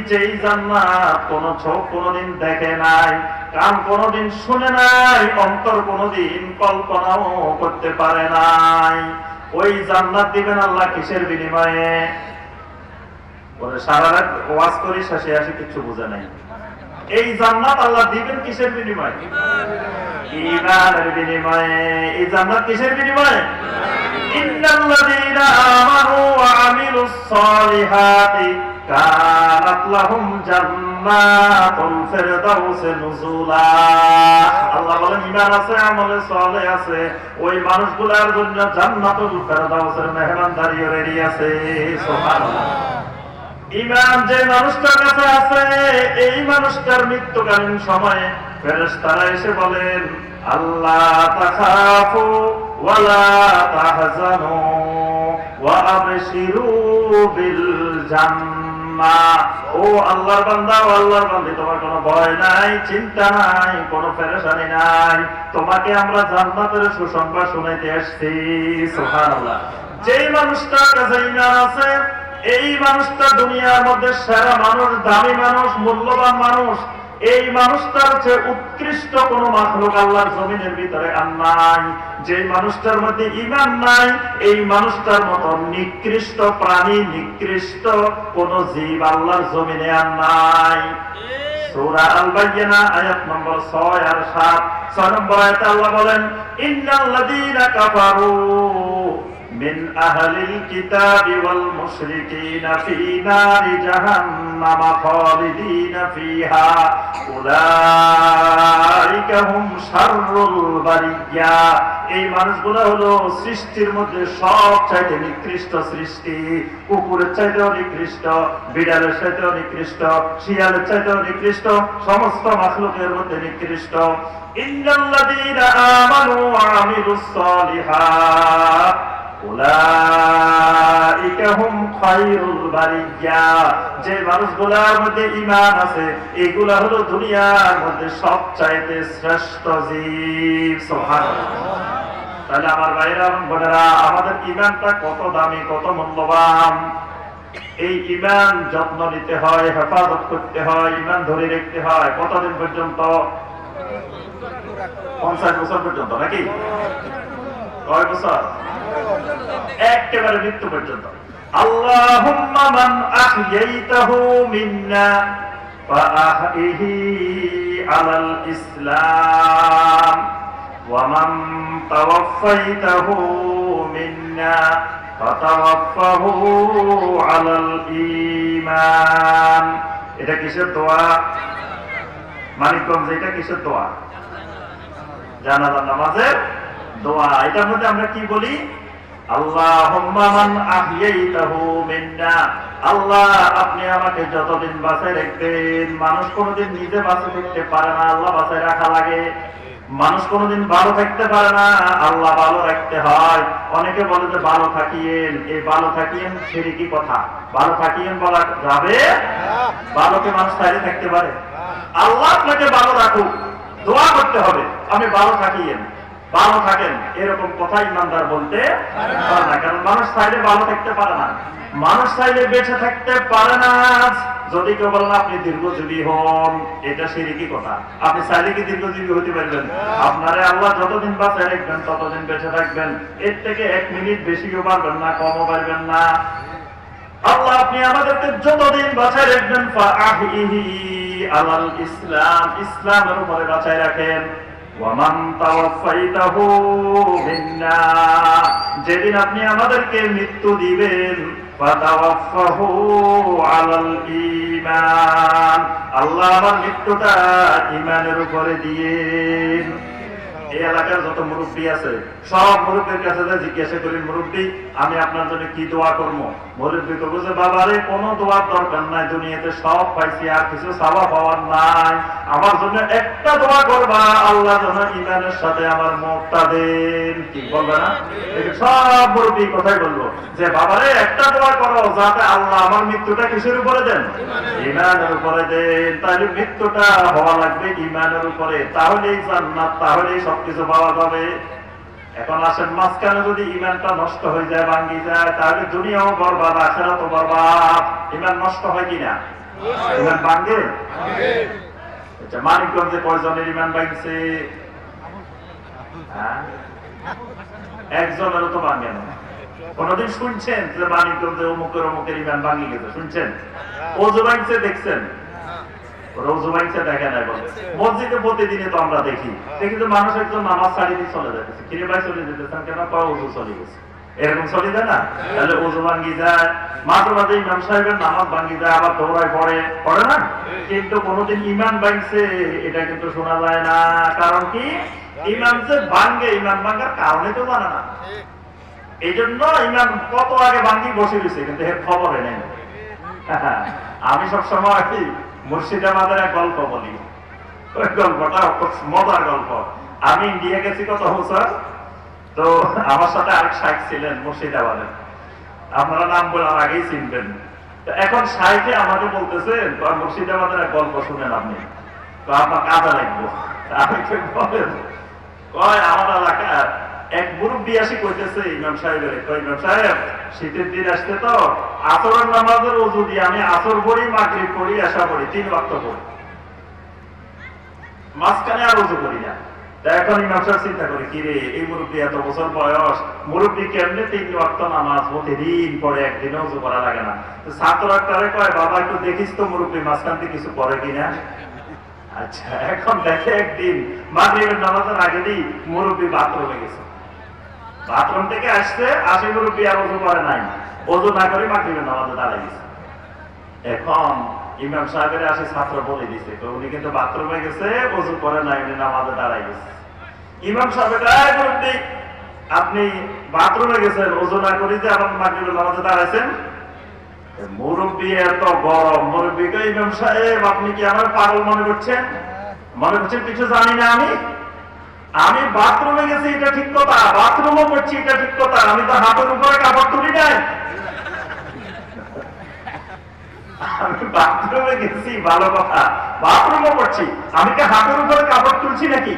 যেই জান্নাত কোন চোখ কোনদিন দেখে নাই, কান কোনদিন শুনে নাই, অন্তর কোনদিন কল্পনাও করতে পারে নাই, ওই জান্নাত দিবেন আল্লাহ কিসের বিনিময়ে? বলে সারা রাত ওয়াজ করি, শেষে আসে কিছু বোঝে নাই। এই জান্নাত আল্লাহ দিবেন কিসের বিনিময়ে? ঈমানের বিনিময়ে। এই জান্নাত কিসের বিনিময়ে? ইন্নাল্লাযীনা আমানু ওয়া আমিলুস সালিহাতি কানাত লাহুম জান্নাতুল ফিরদাউসি নুজুলা। আল্লাহ বলেন ঈমান আছে, আমলে সালেহ আছে, ওই মানুষগুলোর জন্য জান্নাতুল ফিরদাউসের মেহমানদারি রেডি আছে। সুবহানাল্লাহ। ঈমান যে মানুষটার কাছে আছে, এই মানুষটার মৃত্যুকালীন সময়ে ফেরেশতারা এসে বলেন, আল্লাহ তাখাফু ওয়ালা তাহজানু ওয়া আবশিরু বিল জান্নাহ। ও আল্লাহর বান্দা, ও আল্লাহর বান্দী, তোমার কোনো ভয় নাই, চিন্তা নাই, কোনো পেরেশানি নাই, তোমাকে আমরা জান্নাতের সুসংবাদ শোনাইতে আসছি। সুবহানাল্লাহ। যেই মানুষটার কাছে ঈমান আছে, এই মানুষটা দুনিয়ার মধ্যে সেরা মানুষ, দামি মানুষ, মূল্যবান মানুষ। এই মানুষটার চেয়ে উৎকৃষ্ট কোন মাখলুক আল্লাহর জমিনের ভিতরে আর নাই। যে মানুষটার মধ্যে ঈমান নাই, এই মানুষটার মতো নিকৃষ্ট প্রাণী, নিকৃষ্ট কোন জীব আল্লাহর জমিনে আর নাই। সূরা আল বায়িনা আয়াত নম্বর 6 আর 7। 6 নম্বর আয়াতে আল্লাহ বলেন, ইন্নাল্লাযীনা কাফারু মিন আহলিল কিতাবি ওয়াল মুশরিকিনা ফি নারি জাহান্নাম খালিদিনা ফিহা উলাইকা হুম শাররুল বারিয়া। এই মানুষগুলো হলো সৃষ্টির মধ্যে সবচাইতে নিকৃষ্ট সৃষ্টি। কুকুরের চাইতেও নিকৃষ্ট, বিড়ালের চাইতেও নিকৃষ্ট, শিয়ালের চাইতেও নিকৃষ্ট, সমস্ত মাখলুকের মধ্যে নিকৃষ্ট। ইন্নাল্লাযীনা আমানু ওয়া আমিলুস সালিহাত উলাইকা হুম খায়রুল বারিয়া। যে মানুষগুলোর মধ্যে ঈমান আছে, এগুলা হলো দুনিয়ার মধ্যে সবচাইতে শ্রেষ্ঠ জীব। সুবহানাল্লাহ। তাহলে আমার ভাইরা এবং বোনেরা, আমাদের ঈমানটা কত দামি, কত মূল্যবান। এই ঈমান যত্ন নিতে হয়, হেফাজত করতে হয়, ঈমান ধরে রাখতে হয়। কতদিন পর্যন্ত? 50 বছর পর্যন্ত, নাকি? কয় বছর? একেবারে মৃত্যু পর্যন্ত। আল্লাহুম্মা মান আহইয়াইতাহু মিন্না ফাআহইহি আলাল ইসলাম ওয়া মান তাওয়াফফাইতাহু মিন্না ফাতাওয়াফফাহু আলাল ঈমান। এটা কিসের দোয়া? মানিকগঞ্জ, এটা কিসের দোয়া? জানাজার নামাজের দোয়া। এটার মধ্যে আমরা কি বলি? আল্লাহুম্মা মান আহইয়াইতাহু মিন্না। আল্লাহ, আপনি আমাকে যতদিন বাঁচায় রাখবেন। মানুষ কোনোদিন নিজে বাঁচে থাকতে পারে না, আল্লাহ বাঁচায় রাখা লাগে। মানুষ কোনোদিন ভালো থাকতে পারে না, আল্লাহ ভালো রাখতে হয়। অনেকে বলে যে ভালো থাকিয়েন। এই ভালো থাকিয়েন শিরকি কথা। ভালো থাকিয়েন বলা যাবে? ভালোকে মানুষ চাইলে থাকতে পারে? আল্লাহ আপনাকে ভালো রাখুক, দোয়া করতে হবে, আমি ভালো থাকিয়েন, ভালো থাকেন, এরকম কথা ইমানদার বলতে পারে না। কারণ মানুষ চাইলে ভালো থাকতে পারে না, মানুষ চাইলে বেঁচে থাকতে পারে না। যদি কেউ বলেন আপনি দীর্ঘজীবী হন, এটা শিরকি কথা। আপনি চাইলে কি দীর্ঘজীবী হতে পারবেন? আপনারে আল্লাহ যতদিন বাঁচায় রাখবেন ততদিন বেঁচে থাকবেন। এর থেকে 1 মিনিট বেশিও পারবেন না, কমও পারবেন না। আল্লাহ আপনি আমাদেরকে যতদিন বাঁচায় রাখবেন ফাআহইহি আলাল ইসলাম, ইসলামের উপরে বাঁচায় রাখেন। ওয়ামান তাওয়াফাইতাহু মিন্না, যেদিন আপনি আমাদেরকে মৃত্যু দিবেন ফাতাওয়াফাহু আলাল ঈমান, আল্লাহ আমার মৃত্যুটা ঈমানের উপরে দিয়েন। এই এলাকার যত মুরব্বী আছে সব মুরব্বীর কাছে জিজ্ঞাসা করি, মুরব্বী আমি আপনার জন্য কি দোয়া করবো? মুরব্বী করবো যে বাবারে কোনো দোয়ার দরকার নাই, দুনিয়াতে সব পাইছি, আর কিছু চাওয়া পাওয়ার নাই, আমার জন্য একটা দোয়া করবা, আল্লাহ যেন ঈমানের সাথে আমার মুখটা দেন। কি বলবে না? সব মুরব্বী কথাই বলবো যে বাবারে একটা দোয়া করো যাতে আল্লাহ আমার মৃত্যুটা কিসের উপরে দেন? ঈমানের উপরে দেন। তাহলে মৃত্যুটা হওয়া লাগবে ঈমানের উপরে, তাহলেই জান্নাত, তাহলেই সবকিছু পাওয়া যাবে। এখন আসেন, মাঝখানে যদি ঈমানটা নষ্ট হয়ে যায়, ভাঙ্গি যায়, তাহলে দুনিয়াও বরবাদ, আখিরাতও বরবাদ। ঈমান নষ্ট হয় কিনা? ইমান ভাঙে? আচ্ছা, মানিকগঞ্জে কয়জনের ইমান ভাঙছে? একজনেরও তো ভাঙে না। কোনদিন শুনছেন যে মানিকগঞ্জে অমুকের অমুকের ইমান ভাঙি গেছে? শুনছেন? ওযু ভাঙছে দেখছেন? রোজু ভাঙছে দেখে না। এখন মসজিদে প্রতিদিনে তো আমরা দেখি যে মানুষ একজন নামাজ ছাড়িয়ে দিয়ে চলে যাচ্ছে। কিরে ভাই চলে যেতেছেন কেন? ওযু চলে গেছে। এরকম চলে যায় না? তাহলে ওযু ভাঙ্গি যায়, মাঝে মাঝে ইমাম সাহেবের নামাজ ভাঙ্গি যায়, আবার দৌড়ায় পড়ে না। কিন্তু কোনদিন ইমান ভাঙছে এটা কিন্তু শোনা যায় না। কারণ কি? ইমান যে ভাঙ্গে, ইমান ভাঙ্গার কারণে তো জানে না। এই জন্য ইমান কত আগে ভাঙ্গি বসে রয়েছে, কিন্তু এর খবরে নেই। আমি সবসময় মুর্শিদাবাদের এক গল্প বলি। ওই গল্পটা মজার গল্প। আমি ইন্ডিয়া গেছি কত বছর, তো আমার সাথে আরেক শাইখ ছিলেন মুর্শিদাবাদের, আপনারা নাম বলার আগেই চিনবেন। তো এখন শাইখে আমাকে বলতেছেন মুর্শিদাবাদের এক গল্প শুনেন আপনি, তো আপনার কাজে লাগবো। আমি বলেন আমার এলাকার এক মুরব্বী আসি কইতেছে ইমাম সাহেবের, ইমাম সাহেব শীতের দিন আসতে তো আসরের নামাজের ওযু দিয়ে আমি আসর পড়ি, মাগরিব পড়ি, এশা পড়ি, 3 ওয়াক্ত পড়ি, মাঝখানে আর ওযু করি না। এখন ইমাম সাহেব চিন্তা করি কি রে, এই মুরব্বী এত বছর বয়স, মুরব্বী কেমনে 3 ওয়াক্ত নামাজ প্রতিদিন পড়ে, একদিনে ওযু করা লাগে না। ছাত্র একটারে কয় বাবা একটু দেখিস তো মুরব্বী মাঝখান থেকে কিছু করে কিনা। আচ্ছা, এখন দেখে একদিন মাগরিবের নামাজের আগে দিই মুরব্বী বাথরুমে গেছে, বাথরুম থেকে আসছে, আসে মুরব্বী আর ওযু করে নাই, ওযু না করে মাগরিবের নামাজে দাঁড়ায় গেছে। এখন ইমাম সাহেবের আসে ছাত্র বলে দিছে তো উনি কিন্তু বাথরুমে গেছে, ওযু করে নাই, উনি নামাজে দাঁড়ায় গেছে। ইমাম সাহেব মুরব্বী আপনি বাথরুমে গেছেন, ওযু না করে যে আবার মাগরিবের নামাজে দাঁড়াইছেন? মুরব্বী এত গরম, মুরব্বীকে ইমাম সাহেব আপনি কি আমার পাগল মনে করছেন? মনে করছেন কিছু জানি না আমি? আমি বাথরুমে গেছি এটা ঠিক কথা, বাথরুমও করছি এটা ঠিক কথা, আমি তো হাতের উপরে কাপড় তুলি নাই। আমি বাথরুমে গেছি ভালো কথা, বাথরুমও করছি, আমি কি হাতের উপরে কাপড় তুলছি নাকি?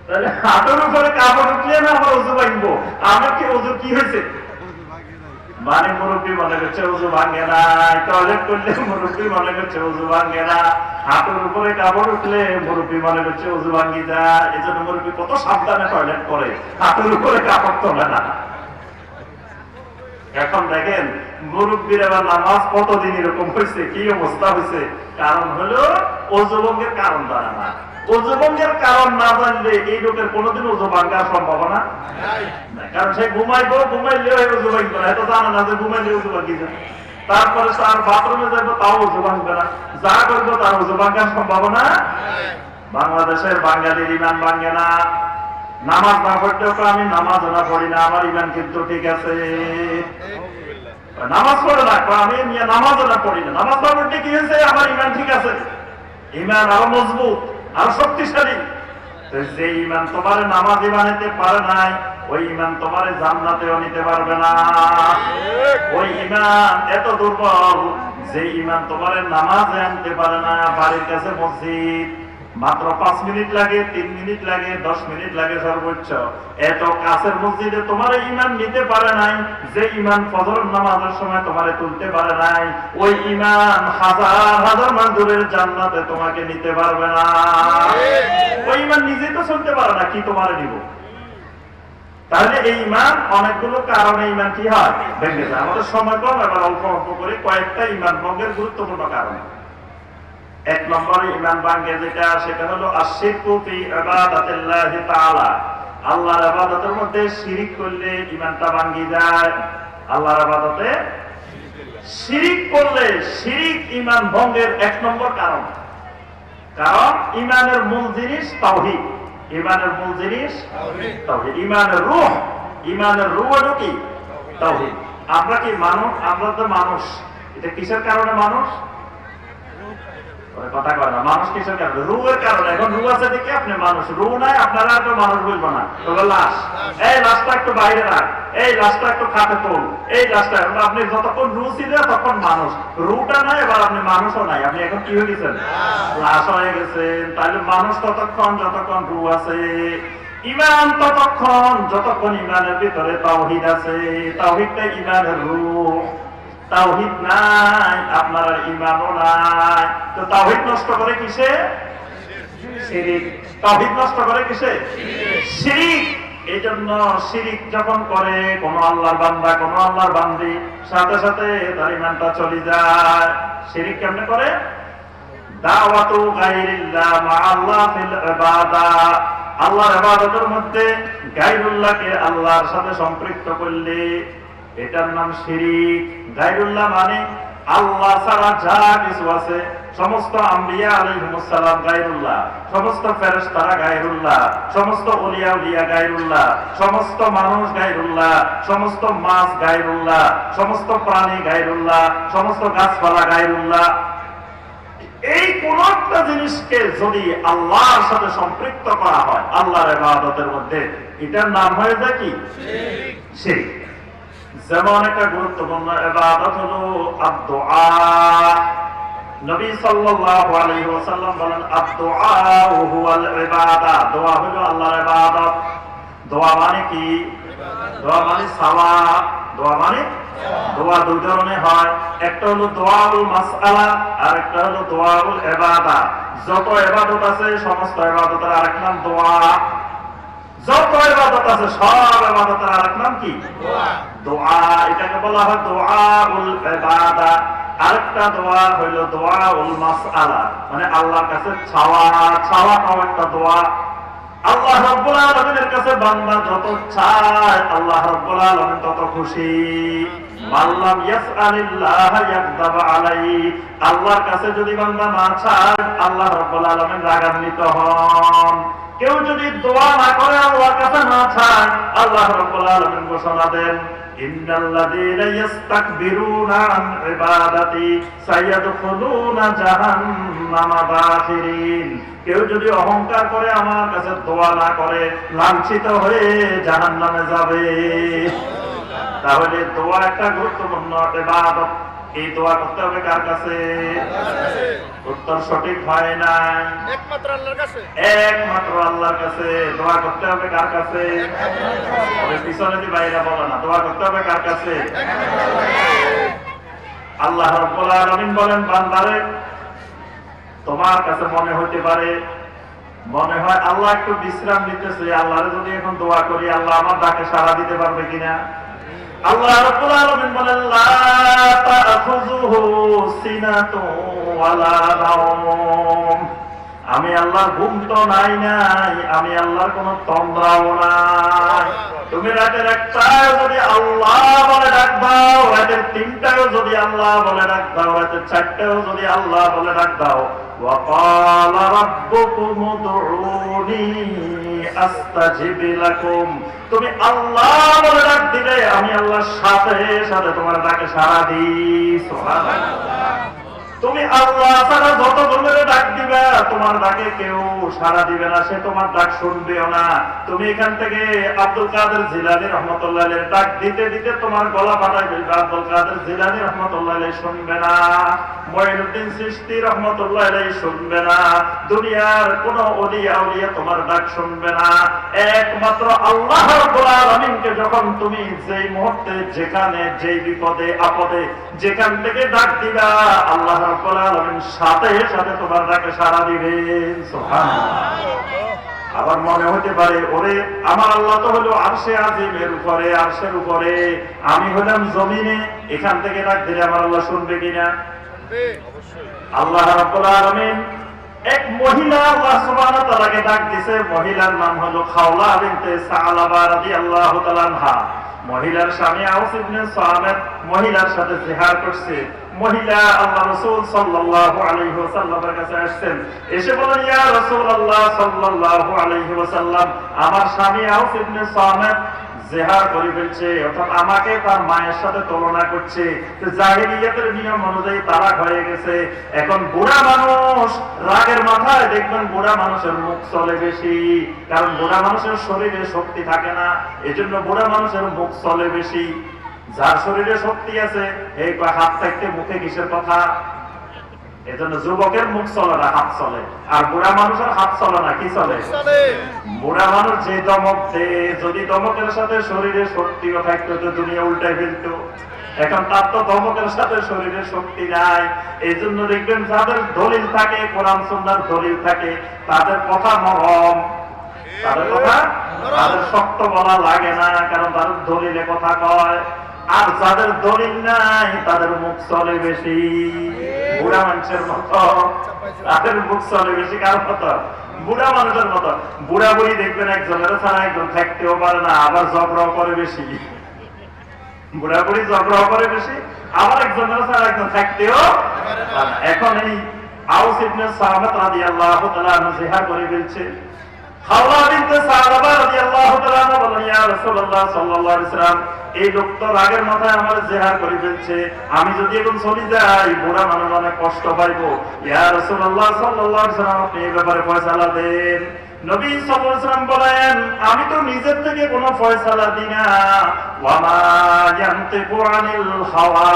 তাহলে হাতের উপরে কাপড় উঠলে না আমার ওযু ভাঙবো, আমার কি ওযু কি হয়েছে? মানে মুরব্বী মনে করছে ওযু ভাঙে না, টয়লেট করলে মুরব্বী মনে করছে ওযু ভাঙে না, হাতের উপরে কাপড় উঠলে মুরব্বী মনে করছে ওযু ভাঙি যায়। এই জন্য মুরব্বী কত সাবধানে টয়লেট করে, হাতের উপরে কাপড় তোলে না। এখন দেখেন মুরব্বীর আবার নামাজ কতদিন এরকম হয়েছে, কি অবস্থা হয়েছে? কারণ হলো ওযু ভঙ্গের কারণ জানা না। ওযু ভঙ্গের কারণ না জানলে এই লোকের কোনোদিন ওযু ভাঙার সম্ভাবনা নাই। কারণ সে ঘুমাইবো, ঘুমাইলে ওযু ভাঙবে না, এত জানা না যে ঘুমাইলে ওযু ভাঙি যায়। তারপরে তার বাথরুমে যাবো তাও ওযু ভাঙবে না, যা করবো তার ওযু ভাঙার সম্ভাবনা। বাংলাদেশের বাঙালির ইমান ভাঙে না। নামাজ না পড়তেও আমি নামাজ না পড়ি না, আমার ইমান কিন্তু ঠিক আছে। নামাজ পড়ে না, আমি নামাজ না পড়ি না, নামাজ না পড়তে কি হয়েছে? আমার ইমান ঠিক আছে, ইমান আরো মজবুত, আরো শক্তিশালী। যে ইমান তোমার নামাজে বানাইতে পারে নাই, ওই ইমান তোমার জান্নাতেও নিতে পারবে না। ওই ইমান এত দুর্বল যে ইমান তোমার নামাজে আনতে পারে না। বাড়ির কাছে মসজিদ, মাত্র 5 মিনিট লাগে, 3 মিনিট লাগে, 10 মিনিট লাগে সর্বোচ্চ। এত কাছের মসজিদে তোমার ইমান নিতে পারে নাই, যে ইমান ফজর নামাজের সময় তোমারে তুলতে পারে নাই, ওই ইমান হাজার হাজার মাইল দূরের জান্নাতে তোমাকে নিতে পারবে না। ওই ইমান নিজেই তো চলতে পারে না, কি তোমারে নিব? তাহলে এই ইমান অনেকগুলো কারণে ইমান কি হয়? ভেঙে যায়। আমাদের সময় কম, এবার অল্প অল্প করে কয়েকটা ইমান ভঙ্গের গুরুত্বপূর্ণ কারণ। 1 নম্বরে ইমান ভাঙে যেটা, সেটা হলো আশরিকু ফি ইবাদাতিল্লাহি তাআলা। আল্লাহর ইবাদতের মধ্যে শিরিক করলে ইমানটা ভাঙি যায়। আল্লাহর ইবাদতে শিরিক করলে, শিরিক ইমান ভঙ্গের 1 নম্বর কারণ। কারণ ইমানের মূল জিনিস তাওহীদ। ইমানের মূল জিনিস তাওহীদ। ইমানের রূহ, ইমানের রূহ হলো কি? তাওহীদ। আমরা কি মানুষ? আমরা তো মানুষ। এটা কিসের কারণে মানুষ? কথা কয় না, মানুষ কিসের কারণে? রুহের কারণে। এখন রু আছে দেখে আপনি মানুষ, রু নাই আপনারা তো মানুষ বলবো না, তবে লাশ। এই লাশটা একটু বাইরে রাখ, এই লাশটা একটু খাতে তোল, এই লাশটা। আপনি যতক্ষণ রু ছিল তখন মানুষ, রুটা নাই, এবার আপনি মানুষও নাই, আপনি এখন কি হয়ে গেছেন? লাশ হয়ে গেছেন। তাহলে মানুষ ততক্ষণ যতক্ষণ রু আছে, ইমান ততক্ষণ যতক্ষণ ইমানের ভিতরে তাওহীদ আছে। তাওহীদটা ইমানের রূহ। তাওহীদ নাই, আপনার আর ঈমানও নাই। তো তাওহীদ নষ্ট করে কিসে? শিরিক। তাওহীদ নষ্ট করে কিসে? শিরিক। এই জন্য শিরিক যখন করে কোন আল্লাহর বান্দা, কোন আল্লাহর বান্দি, সাথে সাথে তার ঈমানটা চলে যায়। শিরিক কেমনে করে? দাওয়াতু গায়রিল্লাহ মা আল্লাহ ফিল ইবাদা, আল্লাহর ইবাদতের মধ্যে গায়রুল্লাহকে আল্লাহর সাথে সম্পৃক্ত করলে এটার নাম শিরিক। গায়রুল্লাহ মানে আল্লাহ ছাড়া যা কিছু আছে, সমস্ত আম্বিয়া আলাইহিমুস সালাম গায়রুল্লাহ, সমস্ত ফেরেশতারা গায়রুল্লাহ, সমস্ত ওলিয়া উলিয়া গায়রুল্লাহ, সমস্ত মানুষ গায়রুল্লাহ, সমস্ত মাছ গায়রুল্লাহ, সমস্ত প্রাণী গায়রুল্লাহ, সমস্ত গাছপালা গায়রুল্লাহ। এই কোন একটা জিনিসকে যদি আল্লাহর সাথে সম্পৃক্ত করা হয় আল্লাহর ইবাদতের মধ্যে, এটার নাম হয়ে যায় কি? শিরক। যেমন একটা গুরুত্বপূর্ণ ইবাদত হলো আদ-দুআ। নবী সাল্লাল্লাহু আলাইহি ওয়াসাল্লাম বলেন আদ-দুআ হুয়াল ইবাদা, দোয়া হলো আল্লাহর ইবাদত। দোয়া মানে কি? দোয়া মানে সাওয়াব। দোয়া মানে দোয়া দুই ধরনের হয়, একটা হলো দোয়াউল মাসআলা আর একটা হলো দোয়াউল ইবাদা। যত ইবাদত আছে সমস্ত ইবাদতের আরেক নাম দোয়া। যত ইবাদত আছে সব ইবাদতের আরেক নাম কি? দোয়া। দোয়া, এটাকে বলা হয় দোয়াউল ইবাদা। আরেকটা দোয়া হলো দোয়াউল মাসআলা, মানে আল্লাহর কাছে চাওয়া। চাওয়াটাও একটা দোয়া। আল্লাহ রাব্বুল আলামিনের কাছে বান্দা যত চায় আল্লাহ রাব্বুল আলামিন তত খুশি। মাল্লাম ইয়াসআলিল্লাহ ইয়াগদাব আলাইহি, আল্লাহর কাছে যদি বান্দা না চায় আল্লাহ রাব্বুল আলামিন রাগান্বিত হন। কেউ যদি দোয়া না করে আল্লাহর কাছে না চায় আল্লাহ রাব্বুল আলামিন ঘোষণা দেন ইন্নাল্লাযীনা ইস্তাকবিরুনা আন ইবাদাতি সায়াদখুলুনা জাহান্নামা দাখিরিন। কেউ যদি অহংকার করে আমার কাছে দোয়া না করে লাঞ্ছিত হয়ে জাহান্নামে যাবে। তাহলে দোয়া একটা গুরুত্বপূর্ণ ইবাদত। এই দোয়া করতে হবে কার কাছে? উত্তর সঠিক হয় নাই, একমাত্র আল্লাহর কাছে। একমাত্র আল্লাহর কাছে। দোয়া করতে হবে কার কাছে? ওই পিছনে যে বাইরে বলে না, দোয়া করতে হবে কার কাছে? আল্লাহ রাব্বুল আলামিন বলেন বান্দারে, তোমার কাছে মনে হতে পারে, মনে হয় আল্লাহ একটু বিশ্রাম নিতেছে, আল্লাহরে যদি এখন দোয়া করি আল্লাহ আমার ডাকে সাড়া দিতে পারবে কিনা? আল্লাহ রাব্বুল আলামিন বলেন লা তাখুযুহু সিনাতু ওয়ালা নাওম, আমি আল্লাহর ঘুম তো নাই, আমি আল্লাহর কোন তন্দ্রাও নাই। তুমি রাতের একটাও যদি আল্লাহ বলে ডাক দাও, রাতের তিনটাও যদি আল্লাহ বলে ডাক দাও, রাতের চারটাও যদি আল্লাহ বলে ডাক দাও, ওয়া ক্বালা রাব্বুকুম উদউনি আস্তাজিব লাকুম, তুমি আল্লাহ বলে ডাক দিলে আমি আল্লাহর সাথে সাথে তোমার ডাকে সাড়া দিই। সুবহানাল্লাহ। তুমি আল্লাহ ছাড়া যত ধরনের ডাক দিবা তোমার ডাকে কেউ সাড়া দিবে না, সে তোমার ডাক শুনবেও না। তুমি এখান থেকে আব্দুল কাদের জিলানী রাহমাতুল্লাহ আলাইহির ডাক দিতে দিতে তোমার গলা ফাটাই ফেলবে, আব্দুল কাদের জিলানী রাহমাতুল্লাহ আলাইহি শুনবে না, মুঈনুদ্দিন চিশতি রাহমাতুল্লাহ আলাইহি শুনবে না, দুনিয়ার কোন ওলি আউলিয়া তোমার ডাক শুনবে না। একমাত্র আল্লাহ রাব্বুল আলামিনকে যখন তুমি যেই মুহূর্তে যেখানে যেই বিপদে আপদে যেখান থেকে ডাক দিবা আল্লাহ রাব্বুল আলামিন সাথে সাথে তোমার ডাকে সাড়া দিবেন। সুবহানাল্লাহ। আবার মনে হতে পারে ওরে আমার আল্লাহ তো হলো আরশে আজিমের উপরে, আরশের উপরে, আমি হলাম জমিনে, এখান থেকে ডাক দিলে আমার আল্লাহ শুনবে কিনা? আল্লাহ রাব্বুল আলামিন এক মহিলা আল্লাহ সুবহানাহু ওয়া তাআলাকে ডাক দিয়েছে, মহিলার নাম হলো খাওলা বিনতে সালাবা রাদিয়াল্লাহু তাআলা আনহা। মহিলার স্বামী আউস ইবনে সামিত মহিলার সাথে জিহাদ করছে। মহিলা আল্লাহ রাসূল সাল্লাল্লাহু আলাইহি ওয়াসাল্লামের কাছে আসছেন, এসে বলেন ইয়া রাসূলুল্লাহ সাল্লাল্লাহু আলাইহি ওয়াসাল্লাম, আমার স্বামী আউস ইবনে সামিত জিহাদ করে ফেলছে, অর্থাৎ আমাকে তার মায়ের সাথে তুলনা করছে। জাহেলিয়াতের নিয়ম অনুযায়ী তালাক হয়ে গেছে। এখন বুড়া মানুষ রাগের মাথায় দেখবেন বুড়া মানুষের মুখ চলে বেশি, কারণ বুড়া মানুষের শরীরে শক্তি থাকে না, এজন্য বুড়া মানুষের মুখ চলে বেশি। যার শরীরে শক্তি আছে এই হাত থাকতে মুখে কিসের কথা? এজন্য যুবকের মুখ চলে না, হাত চলে। আর বুড়া মানুষের হাত চলে না, কি চলে? বুড়া মানুষ যে দমক দেয়, যদি দমকের সাথে শরীরে শক্তিও থাকতো তো দুনিয়া উল্টাই ফেলতো। এখন তার তো ধমকের সাথে শরীরের শক্তি নাই। এই জন্য দেখবেন যাদের দলিল থাকে, কোরআন সুন্নাহর দলিল থাকে, তাদের কথা নরম, তাদের কথা তাদের শক্ত বলা লাগে না, কারণ তাদের দলিলে কথা কয়। আর যাদের দলিল নাই তাদের মুখ চলে বেশি, বুড়া মানুষের মতো, তাদের মুখ চলে বেশি। কার মতো? বুড়া মানুষের মতো। বুড়া বুড়ি দেখবেন একজনের ছাড়া একজন থাকতেও পারে না, আবার ঝগড়াও করে বেশি। বুড়া বুড়ি ঝগড়াও করে বেশি, আবার একজনের ছাড়া একজন থাকতেও পারে না। এখন এই আউস ইবনে সালামা রাদিয়াল্লাহু তাআলা আনহু জিহাদ করে ফেলছে। খাওলা বিনতে সালামা রাদিয়াল্লাহু তাআলা আনহা বলেন, ইয়া রাসূলুল্লাহ সাল্লাল্লাহু আলাইহি ওয়াসাল্লাম, এই লোক তো রাগের মাথায় আমার জিহাদ করে ফেলছে, আমি যদি এখন চলে যাই বুড়া মানুষ অনেক কষ্ট পাইবো। ইয়া রাসূলুল্লাহ সাল্লাল্লাহু আলাইহি ওয়াসাল্লাম, আপনি এই ব্যাপারে ফয়সালা দেন। নবী সাল্লাল্লাহু আলাইহি ওয়াসাল্লাম বলেন, আমি তো নিজের থেকে কোনো ফয়সালা দিই না। ওয়া মা ইয়ানতিকু আনিল হাওয়া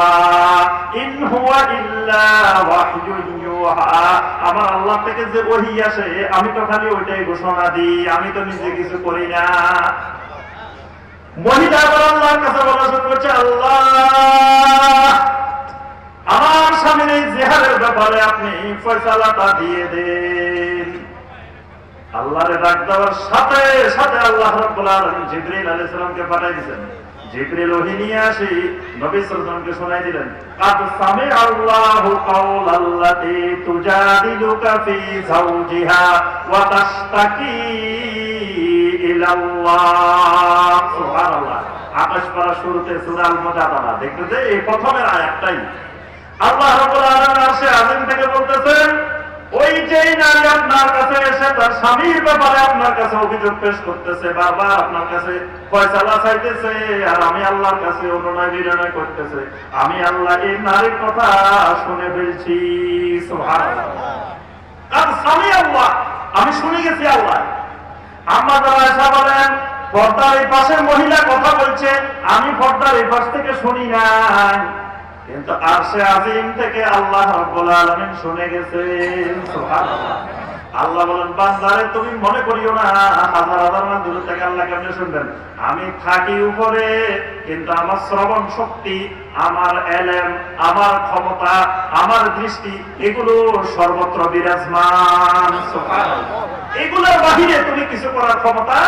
ইন হুয়া ইল্লা ওয়াহয়ুন ইউহা। আমার আল্লাহ থেকে যে ওহী আসে আমি তো খালি ওইটাই ঘোষণা দিই, আমি তো নিজে কিছু করি না। মহিলা আবার আল্লাহর কাছে বলা শুরু করছে, আল্লাহ আমার স্বামীর এই জিহাদের ব্যাপারে আপনি ফয়সালাটা দিয়ে দেন। আল্লাহরে ডাক দেওয়ার সাথে সাথে আল্লাহ রাব্বুল আলামিন জিবরিল আলাইহিস সালামকে পাঠিয়ে দিয়েছেন। জিবরিল ওহী নিয়ে আসি নবী সাল্লাল্লাহু আলাইহি ওয়াসাল্লামকে শোনাই দিলেন, কাদ সামিআল্লাহু কাওলাল্লাতী তুজাদিলুকা ফি যাওজিহা ওয়া তাশতাকি ইলাল্লাহ। সুবহানাল্লাহ। আকাশ পারা শুরুতে সূরা আল মুজাদালা দেখতে যে এই প্রথমের আয়াতটাই আল্লাহ রাব্বুল আলামিন আরশে আযীম থেকে বলতেছেন, ওই যেই নারী আপনার কাছে এসে তার স্বামীর ব্যাপারে আপনার কাছে অভিযোগ পেশ করতেছে, বারবার আপনার কাছে ফয়সালা চাইতেছে, আর আমি আল্লাহর কাছে অনুনয় বিনয় করতেছে, আমি আল্লাহ এই নারীর কথা শুনে ফেলছি। সুবহানাল্লাহ। কারণ স্বামী আল্লাহ, আমি শুনে গেছি আল্লাহ। আমাদের আয়েশা বলেন, পর্দার এই পাশে মহিলা কথা বলছে, আমি পর্দার এই পাশ থেকে শুনি না, কিন্তু আরশে আযীম থেকে আল্লাহ রাব্বুল আলামিন শুনে গেছেন। সুবহানাল্লাহ। আল্লাহ বলেন, বান্দারে তুমি মনে করিও না হাজার হাজার মান দূর থেকে আল্লাহ কেমনে শুনবেন। আমি থাকি উপরে, কিন্তু আমার শ্রবণ শক্তি, আমার এলেম, আমার ক্ষমতা, আমার দৃষ্টি এগুলো সর্বত্র বিরাজমান। সুবহানাল্লাহ। এগুলোর বাহিরে তুমি কিছু করার ক্ষমতা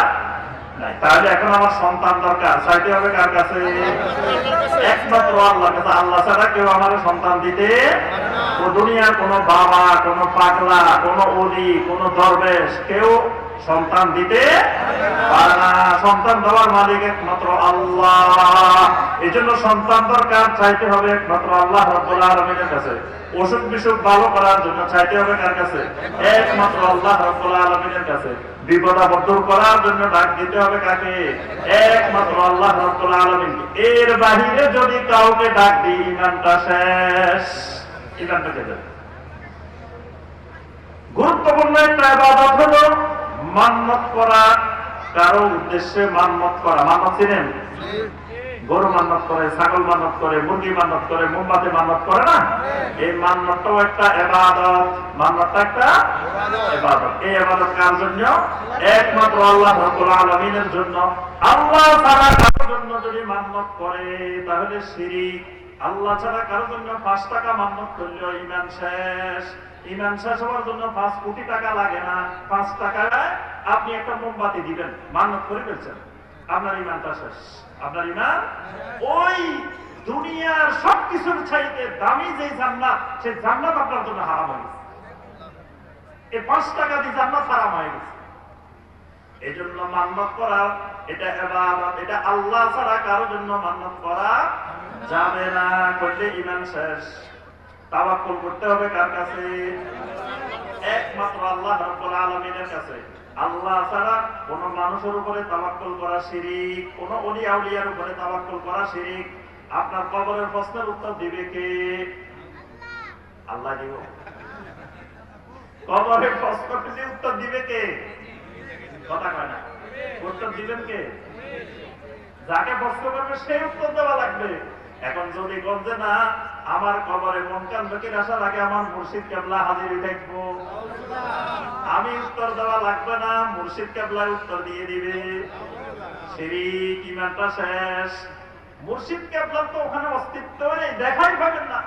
নাই। তাহলে এখন আমার সন্তান দরকার, চাইতে হবে কার কাছে? একমাত্র আল্লাহর কাছে। আল্লাহ ছাড়া কেউ আমার সন্তান দিতে, ও দুনিয়ার কোন বাবা, কোন পাগলা, কোন ওলি, কোন দরবেশ কেউ সন্তান দিতে পারে না। সন্তান দেওয়ার মালিক একমাত্র আল্লাহ। এই জন্য সন্তান দরকার, চাইতে হবে একমাত্র আল্লাহ রাব্বুল আলামিনের কাছে। অসুখ বিসুখ ভালো করার জন্য চাইতে হবে কার কাছে? একমাত্র আল্লাহ রাব্বুল আলামিনের কাছে। বিপদ আপদ দূর করার জন্য ডাক দিতে হবে কাকে? একমাত্র আল্লাহ রাব্বুল আলামিনকে। এর বাহিরে যদি কাউকে ডাক দিই ইমানটা শেষ, ইমানটা কেটে যাবে। গুরুত্বপূর্ণ একটা ইবাদত হলো মান্নত করা, কারো উদ্দেশ্যে মান্নত করা। মান্নত চিনেন? গরু মান্নত করে, ছাগল মান্নত করে, মুরগি মান্নত করে, মোমবাতি মান্নত করে না? এই মান্নতটাও একটা ইবাদত। মান্নতটা একটা ইবাদত। এই ইবাদত কার জন্য? একমাত্র আল্লাহ রাব্বুল আলামিনের জন্য। আল্লাহ ছাড়া কারোর জন্য যদি মান্নত করে তাহলে শিরক। আল্লাহ ছাড়া কারোর জন্য 5 টাকা মান্নত করলেও ঈমান শেষ। ঈমান শেষ হওয়ার জন্য 5 কোটি টাকা লাগে না। 5 টাকায় আপনি একটা মোমবাতি দিবেন, মান্নত করে ফেলছেন, আপনার ঈমানটা শেষ। আপনার ঈমান ওই দুনিয়ার সবকিছুর চাইতে দামি যে জান্নাত, সেই জান্নাত আপনার জন্য হারাম হয়ে গেছে। এই 5 টাকা দিয়ে জান্নাত হারাম হয়ে গেছে। এই জন্য মান্নত করা এটা ইবাদত। এটা আল্লাহ ছাড়া কারোর জন্য মান্নত করা যাবে না। করলে ঈমান শেষ। তাওয়াক্কুল করতে হবে কার কাছে? একমাত্র আল্লাহ রাব্বুল আলামিনের কাছে। আল্লাহ ছাড়া কোন মানুষের উপরে তাওয়াক্কুল করা শিরক, কোন ওলি আউলিয়ার উপরে তাওয়াক্কুল করা শিরক। আপনার কবরের প্রশ্নের উত্তর দিবে কে? আল্লাহ দিব। কবরের প্রশ্নের উত্তর দিবে কে? কথা কয় না। উত্তর দিবেন কে? যাকে প্রশ্ন করবে সেই উত্তর দেওয়া লাগবে। এখন যদি বলছে না আমার কবরে মুনকার নাকির আসার আগে আমার মুর্শিদ কেবলা হাজির দেখবো, আমি উত্তর দেওয়া লাগবে না, মুর্শিদ কেবলা উত্তর দিয়ে দিবে। শিরক, ঈমানটা শেষ। মুর্শিদ কেবলার তো ওখানে অস্তিত্ব নেই, দেখাই পাবেন না।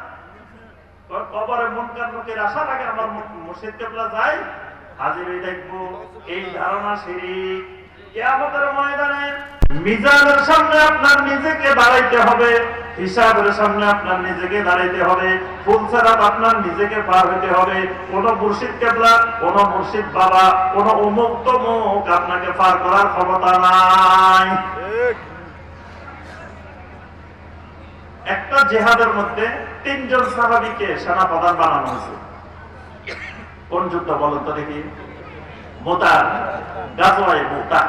কবরে মুনকার নকির আসার আগে আমার মুর্শিদ কেবলা যাই, হাজির হয়ে দেখবো। এই ধারণা শিরক। কিয়ামতের ময়দানে মিজানের সামনে আপনার নিজেকে দাঁড়াইতে হবে, হিসাবের সামনে আপনার নিজেকে দাঁড়াইতে হবে, ফুলসেরাত আপনার নিজেকে পার হইতে হবে। কোন মুর্শিদ কেবলা, কোন মুর্শিদ বাবা, কোন অমুক তমুক আপনাকে পার করার ক্ষমতা নাই। একটা জিহাদের মধ্যে 3 জন সাহাবীকে সেনাপ্রধান বানানো হয়েছে। কোন যুদ্ধ বলেন তো দেখি? মুতার, গাজওয়ায়ে মুতার।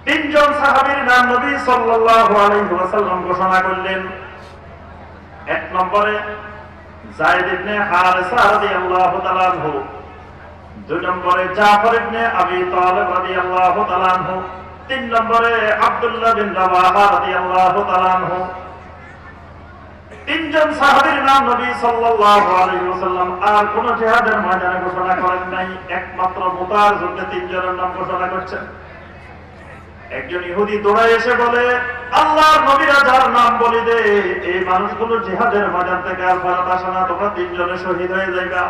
3 জন সাহাবীর নাম নবী সাল্লাল্লাহু আলাইহি ওয়াসাল্লাম ঘোষণা করলেন। 1 নম্বরে যায়েদ ইবনে হারিসা রাদিয়াল্লাহু তাআলা আনহু, 2 নম্বরে জাফর ইবনে আবী তালিব রাদিয়াল্লাহু তাআলা আনহু, 3 নম্বরে আব্দুল্লাহ বিন রাওয়াহা রাদিয়াল্লাহু তাআলা আনহু। 3 জন সাহাবীর নাম নবী সাল্লাল্লাহু আলাইহি ওয়াসাল্লাম আর কোন জিহাদের ময়দানে ঘোষণা করেন নাই, একমাত্র মুতার যুদ্ধে 3 জনের নাম ঘোষণা করছেন। একজন ইহুদি দৌড়ায় এসে বলে, আল্লাহর নবীরা যার নাম বলি দে, এই মানুষগুলো জিহাদের ময়দান থেকে আর ফেরত আসে না, তোমরা 3 জনে শহীদ হয়ে যাইবা।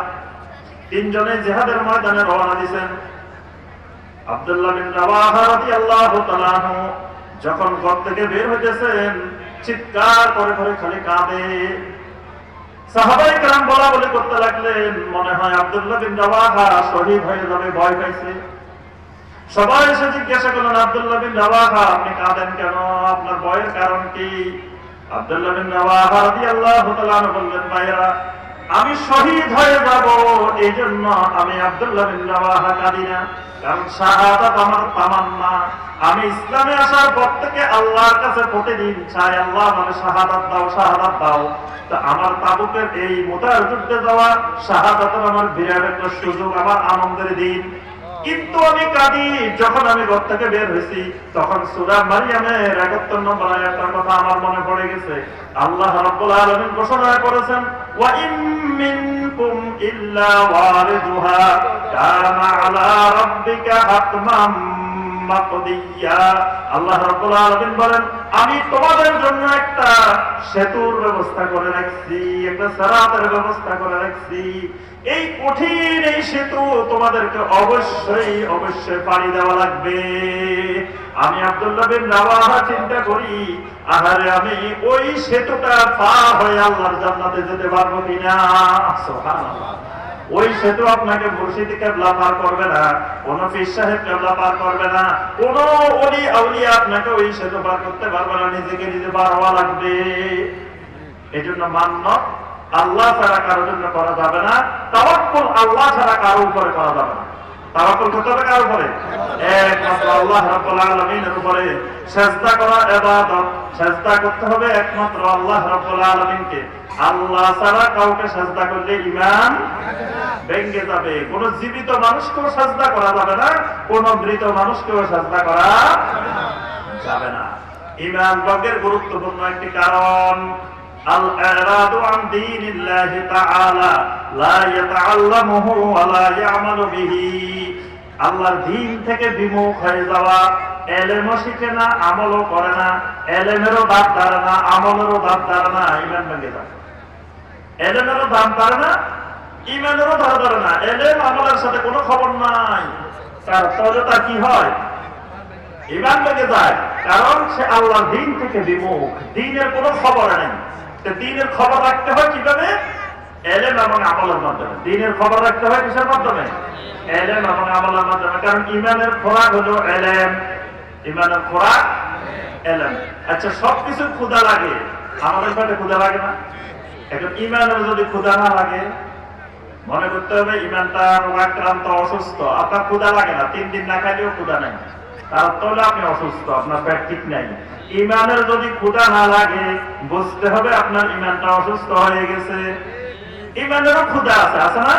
3 জনে জিহাদের ময়দানে রওনা দিয়েছেন। আব্দুল্লাহ বিন রাওয়াহা রাদিয়াল্লাহু তাআলা আনহু যখন ঘর থেকে বের হইতেছেন, চিৎকার করে করে খালি কাঁদে। সাহাবায়ে কেরাম বলা বলি করতে লাগলেন, মনে হয় আব্দুল্লাহ বিন রাওয়াহা শহীদ হয়ে যাবে, ভয় পাইছে। সবাই এসে জিজ্ঞাসা করলেন, আব্দুল্লাহ বিন রাওয়াহা আপনি কাঁদেন কেন, আপনার ভয়ের কারণ কি? আব্দুল্লাহ বিন রাওয়াহা রাদিয়াল্লাহু তাআলা আনহু বললেন, ভাইরা আমি শহীদ হয়ে যাব, এই জন্য আমি আব্দুল্লাহ বিন রাওয়াহা কাঁদি না, কারণ শাহাদাত আমার তামান্না। আমি ইসলামে আসার পর থেকে আল্লাহর কাছে প্রতিদিন চাই, আল্লাহ আমাকে শাহাদাত দাও, শাহাদাত দাও। তো আমার তাবুকের এই মুতার যুদ্ধে যাওয়া শাহাদাতের আমার বিরাট একটা সুযোগ, আমার আনন্দের দিন। কিন্তু আমি কাঁদি যখন আমি ঘর থেকে বের হয়েছি, তখন সূরা মারইয়ামের 71 নম্বর আয়াতের কথা আমার মনে পড়ে গেছে। আল্লাহ রাব্বুল আলামিন ঘোষণা করেছেন, ওয়া ইম মিনকুম ইল্লা ওয়ারিদুহা কানা আলা রাব্বিকা হাতমান মাকদিয়া। আল্লাহ রাব্বুল আলামিন বলেন, আমি তোমাদের জন্য একটা সেতুর ব্যবস্থা করে রাখছি, একটা সিরাতের ব্যবস্থা করে রাখছি। এই কঠিন এই সেতু তোমাদেরকে অবশ্যই অবশ্যই পাড়ি দেওয়া লাগবে। আমি আব্দুল্লাহ বিন রাওয়াহা চিন্তা করি, আহারে আমি ওই সেতুটা পার হয়ে আল্লাহর জান্নাতে যেতে পারবো কিনা। সুবহানাল্লাহ। ওই সেতু আপনাকে মুর্শিদ কেবলা পার করবে না, কোন পীর সাহেব কেবলা পার করবে না, কোন ওলি আউলিয়া আপনাকে ওই সেতু পার করতে পারবে না, নিজেকে নিজে পার হওয়া লাগবে। এজন্য মান্নত আল্লাহ ছাড়া কারোর জন্য করা যাবে না, তাওয়াক্কুল আল্লাহ ছাড়া কারো উপরে করা যাবে না। তাওয়াক্কুল করতে হবে কার উপরে? একমাত্র আল্লাহ রাব্বুল আলামিনের উপরে। সিজদা করা ইবাদত, সিজদা করতে হবে একমাত্র আল্লাহ রাব্বুল আলামিনকে। আল্লাহ ছাড়া কাউকে সিজদা করলে ঈমান ভেঙে যাবে। কোন জীবিত মানুষকেও সিজদা করা যাবে না, কোন মৃত মানুষকেও সিজদা করা যাবে না। ঈমান ভঙ্গের গুরুত্বপূর্ণ একটি কারণ আল-ইরাদু আন দীনিল্লাহি তাআলা লা ইয়াতাআল্লামুহু ওয়া লা ইয়ামালু বিহি। আল্লাহর দ্বীন থেকে বিমুখ হয়ে যাওয়া, ইলমও শিখে না, আমলও করে না, ইলমেরও দাম ধারে না, আমলেরও দাম ধারে না, ঈমান ভেঙে যায়। ইলমেরও দাম ধারে না, ঈমানেরও দাম ধারে না, ইলম আমলের সাথে কোনো খবর নাই, তাহলে তার কি হয়? ঈমান ভেঙে যায়, কারণ সে আল্লাহর দ্বীন থেকে বিমুখ, দ্বীনের কোনো খবর নেই। দ্বীনের খবর রাখতে হয় কিভাবে? ইলম এবং আমলের মাধ্যমে। দ্বীনের খবর রাখতে হয় কিসের মাধ্যমে? ইলম এবং আমলের মাধ্যমে। কারণ ঈমানের খোরাক হলো ইলম, ঈমানের খোরাক ইলম। আচ্ছা, সবকিছু ক্ষুধা লাগে, আমাদের পেটে ক্ষুধা লাগে না? এখন ঈমানের যদি ক্ষুধা না লাগে, মনে করতে হবে ঈমানটা রোগাক্রান্ত, অসুস্থ। আপনার ক্ষুধা লাগে না, 3 দিন না খাইলেও ক্ষুধা নাই, তাহলে আপনি অসুস্থ, আপনার পেট ঠিক নাই। ঈমানের যদি ক্ষুধা না লাগে, বুঝতে হবে আপনার ঈমানটা অসুস্থ হয়ে গেছে। ঈমানেরও ক্ষুধা আছে, আছে না?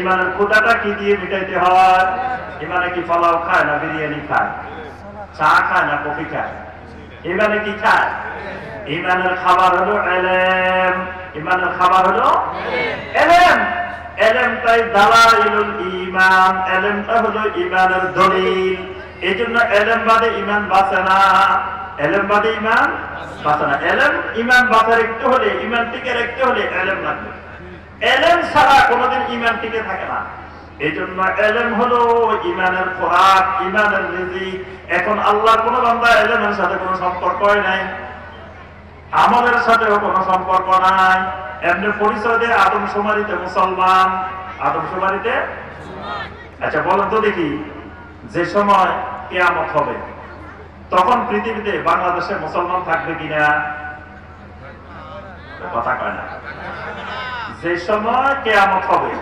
ঈমানের ক্ষুধাটা কি দিয়ে মিটাইতে হয়? ঈমানে কি পোলাও খায় না বিরিয়ানি খায়, চা খায় না কফি খায়? ঈমানে কি খায়? ঈমানের খাবার হলো ইলম। ঈমানের খাবার হলো ইলম। ইলমটাই দালাইলুল ঈমান, ইলমটা হলো ঈমানের দলিল। এই জন্য ইলম বাদে ঈমান বাঁচে না। এলেম বাদে ইমান বাঁচে না। এলেম ইমান বাঁচার একটু হলে, ইমান টিকে রাখতে হলে এলেম লাগবে। এলেম ছাড়া কোনোদিন ইমান টিকে থাকে না। এই জন্য এলেম হলো ইমানের খোরাক, ইমানের রিজিক। এখন আল্লাহর কোন বান্দা এলেমের সাথে কোনো সম্পর্কই নাই, আমলের সাথেও কোনো সম্পর্ক নাই। এমনি পরিচয় দিয়ে আদমশুমারিতে মুসলমান, আদমশুমারিতে। আচ্ছা বলেন তো দেখি, যে সময় কিয়ামত হবে তখন পৃথিবীতে বাংলাদেশে মুসলমান থাকবে কিনা? কথা কয় না। যে সময় কিয়ামত হবে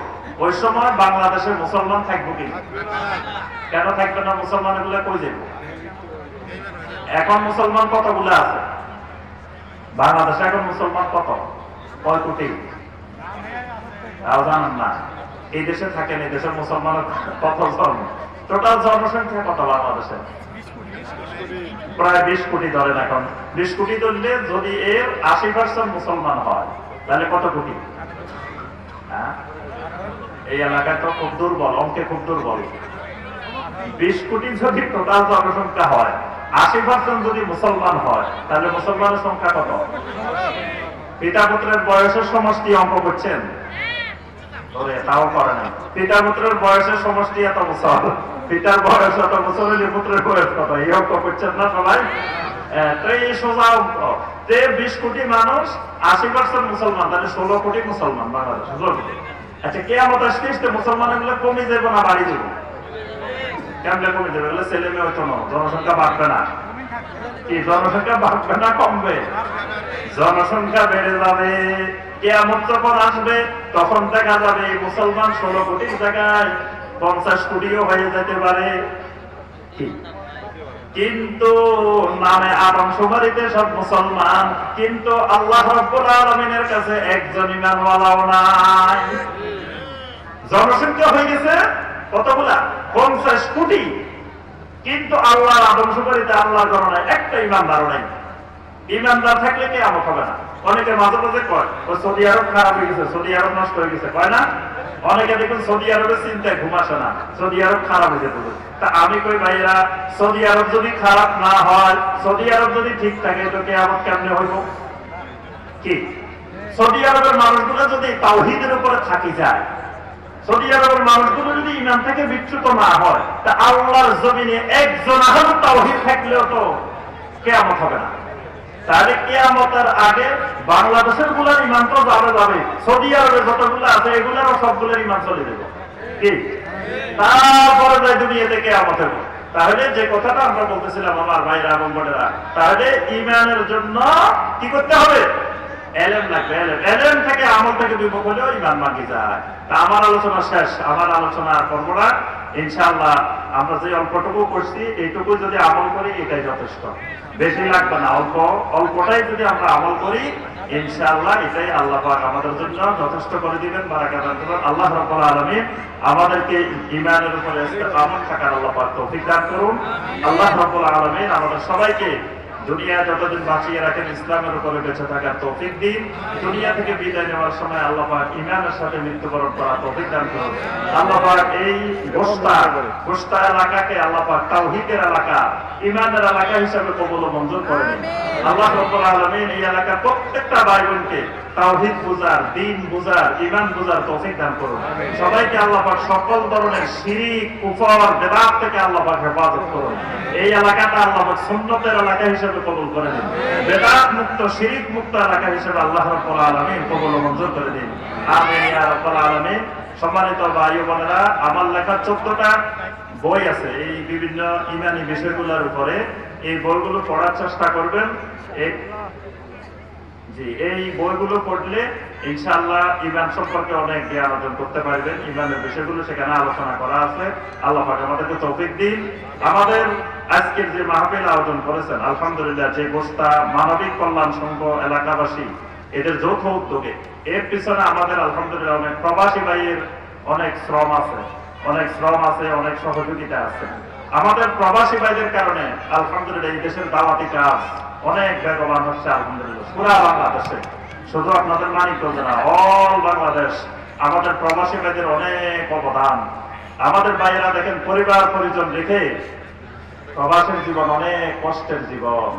ওই সময় বাংলাদেশে মুসলমান থাকবো কিনা? কেন থাকবে না? মুসলমান গুলা কই যাবে? এখন মুসলমান কতগুলো আছে বাংলাদেশে? এখন মুসলমান কত, কয় কোটি? তাও জানেন না। এই দেশে থাকেন, এই দেশের মুসলমানের কত জন? টোটাল জনসংখ্যা কত বাংলাদেশে? প্রায় 20 কোটি ধরেন। এখন 20 কোটি ধরলে যদি এর 80% মুসলমান হয় তাহলে কত কোটি? হ্যাঁ, এই এলাকায় তো খুব দুর্বল, অঙ্কে খুব দুর্বল। 20 কোটি যদি টোটাল জনসংখ্যা হয়, 80% যদি মুসলমান হয় তাহলে মুসলমানের সংখ্যা কত? পিতা পুত্রের বয়সের সমষ্টি অঙ্ক করছেন? তাও করে না। পিতা পুত্রের বয়সের সমষ্টি এত বছর, পিতার বয়স এত বছর হলে পুত্রের বয়স কত, এই অঙ্ক করছেন না সবাই? তো এই সোজা অঙ্ক। 20 কোটি মানুষ, 80% মুসলমান, তাহলে 16 কোটি মুসলমান বাংলাদেশ। আচ্ছা কিয়ামত আসতে মুসলমান গুলো কমে যাবো না বাড়ি যাবো? কেমনে কমে যাবে? এগুলো ছেলে মেয়ে হইতো না, জনসংখ্যা বাড়বে না। কি জনসংখ্যা বাড়বে না কমবে? জনসংখ্যা বেড়ে যাবে। কিয়ামত যখন আসবে তখন দেখা যাবে মুসলমান 16 কোটির জায়গায় 50 কোটিও হয়ে যেতে পারে। কিন্তু নামে আদমশুমারিতে সব মুসলমান, কিন্তু আল্লাহ রাব্বুল আলামিনের কাছে একজন ঈমানওয়ালাও নাই। জনসংখ্যা হয়ে গেছে কতগুলা? 50 কোটি, কিন্তু আল্লাহর আদমশুমারিতে আল্লাহর গণনায় একটা ঈমানদারও নাই। ঈমানদার থাকলে কিয়ামত হবে না। অনেকে মাঝে মাঝে কয় সৌদি আরব খারাপ হয়ে গেছে, সৌদি আরব নষ্ট হয়ে গেছে, কয় না? অনেকে দেখুন সৌদি আরবের চিন্তায় ঘুম আসে না, সৌদি আরব খারাপ হয়ে যেতে। তা আমি কই ভাইরা, সৌদি আরব যদি খারাপ না হয়, সৌদি আরব যদি ঠিক থাকে, তো কিয়ামত কেমনে হইব? কি সৌদি আরবের মানুষগুলো যদি তাওহীদের উপরে থাকি যায়, সৌদি আরবের মানুষগুলো যদি ঈমান থেকে বিচ্যুত না হয়, তা আল্লাহর জমিনে একজন আহত তাওহীদ থাকলেও তো কিয়ামত হবে না। তাহলে কিয়ামতের আগে বাংলাদেশের গুলার ঈমান তো যাবে, সৌদি আরবে যতগুলো আছে এগুলারও সবগুলোর ঈমান চলে যাবে। কি তারপরে যাই দুনিয়াতে কিয়ামত হবে। তাহলে যে কথাটা আমরা বলতেছিলাম আমার ভাইরা এবং বোনেরা, তাহলে ঈমানের জন্য কি করতে হবে? এলেম লাগবে। এলেম থেকে আমল থেকে বিমুখ হলেও ঈমান ভাঙে যায়। তা আমার আলোচনা শেষ, আমার আলোচনা করবো না ইনশাআল্লাহ। আমরা যে অল্পটুকু করছি এইটুকু যদি আমল করি এটাই যথেষ্ট, বেশি লাগবে না। অল্পটাই যদি আমরা আমল করি ইনশাআল্লাহ এটাই আল্লাহ পাক আমাদের জন্য যথেষ্ট করে দিবেন, বারাকাত দিবেন। আল্লাহ রাব্বুল আলামিন আমাদেরকে ঈমানের উপরে ইস্তেকামত থাকার আল্লাহ পাক তৌফিক দান করুন। আল্লাহ রাব্বুল আলামিন আমাদের সবাইকে দুনিয়া যতদিন বাঁচিয়ে রাখেন ইসলামের উপরে বেঁচে থাকার তৌফিক দিন। দুনিয়া থেকে বিদায় নেওয়ার সময় আল্লাহ পাক ঈমানের সাথে মৃত্যুবরণ করার তৌফিক দান করুন। আল্লাহ পাক এই গোস্তা এলাকাকে আল্লাহ পাক তাওহীদের এলাকা, ঈমানের এলাকা হিসেবে কবুল ও মঞ্জুর করে নিন। আল্লাহ রাব্বুল আলামিন এই এলাকার প্রত্যেকটা ভাই বোনকে তাওহীদ বুঝার, দ্বীন বুঝার, ঈমান বুঝার তৌফিক দান করুন। সবাইকে আল্লাহ পাক সকল ধরনের শিরক, কুফর, বিদআত থেকে আল্লাহ পাক হেফাজত করুন। এই এলাকাটা আল্লাহ পাক সুন্নতের এলাকা হিসেবে কবুল করে দিন। বিদআত মুক্ত, শিরক মুক্ত এলাকা হিসেবে আল্লাহ রাব্বুল আলামিন কবুল ও মঞ্জুর করে দিন। আমিন ইয়া রাব্বাল আলামিন। সম্মানিত ভাই ও বোনেরা, আমার লেখা 14টা বই আছে এই বিভিন্ন ঈমানি বিষয়গুলোর উপরে। এই বইগুলো পড়ার চেষ্টা করবেন। এই বইগুলো পড়লে ইনশাআল্লাহ ঈমান সম্পর্কে অনেক জ্ঞান অর্জন করতে পারবেন। ঈমানের বিষয়গুলো সেখানে আলোচনা করা আছে। আল্লাহ পাক আমাদেরকে তৌফিক দিন। আমাদের আজকের যে মাহফিল আয়োজন করেছেন আলহামদুলিল্লাহ, যে গোস্তা মানবিক কল্যাণ সংঘ এলাকাবাসী এদের যৌথ উদ্যোগে, এর পিছনে আমাদের আলহামদুলিল্লাহ অনেক প্রবাসী ভাইয়ের অনেক শ্রম আছে, অনেক সহযোগিতা আছে। আমাদের প্রবাসী ভাইদের কারণে আলহামদুলিল্লাহ এই দেশের দাওয়াতি কাজ অনেক বেগবান হচ্ছে আলহামদুলিল্লাহ পুরা বাংলাদেশে, শুধু আপনাদের মানিকগঞ্জ না, অল বাংলাদেশ। আমাদের প্রবাসী ভাইদের অনেক অবদান। আমাদের ভাইয়েরা দেখেন পরিবার পরিজন রেখে, প্রবাসের জীবন অনেক কষ্টের জীবন,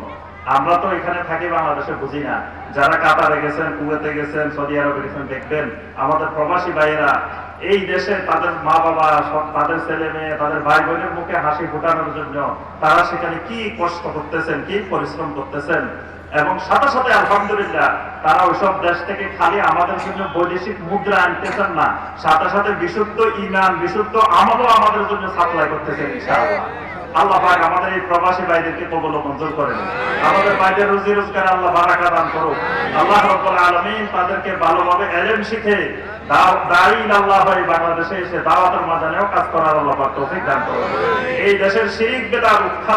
আমরা তো এখানে থাকি বাংলাদেশে বুঝি না, যারা কাতারে গেছেন, কুয়েতে গেছেন, সৌদি আরবে গেছেন, দেখবেন আমাদের প্রবাসী ভাইয়েরা এই দেশে তাদের মা বাবা, তাদের ছেলে মেয়ে, তাদের ভাই বোনের মুখে হাসি ফোটানোর জন্য তারা সেখানে কি কষ্ট করতেছেন, কি পরিশ্রম করতেছেন। এবং সাথে সাথে আলহামদুলিল্লাহ তারা ওইসব দেশ থেকে খালি আমাদের জন্য বৈদেশিক মুদ্রা আনতেছেন না, সাথে সাথে বিশুদ্ধ ঈমান, বিশুদ্ধ আমলও আমাদের জন্য সাপ্লাই করতেছেন ইনশাআল্লাহ। আল্লাহ পাক আমাদের এই প্রবাসী ভাইদেরকে কবুল ও মঞ্জুর করেন। আমাদের ভাইদের রুজি রোজগার আল্লাহ বারাকা দান করুক। আল্লাহ রাব্বুল আলামিন তাদেরকে ভালোভাবে ইলম শিখে দাঈ আল্লাহ হয়ে বাংলাদেশে এসে দাওয়াতের মাঝানেও কাজ করার আল্লাহ পাক তৌফিক দান করুন। এই দেশের শিরক বিদআত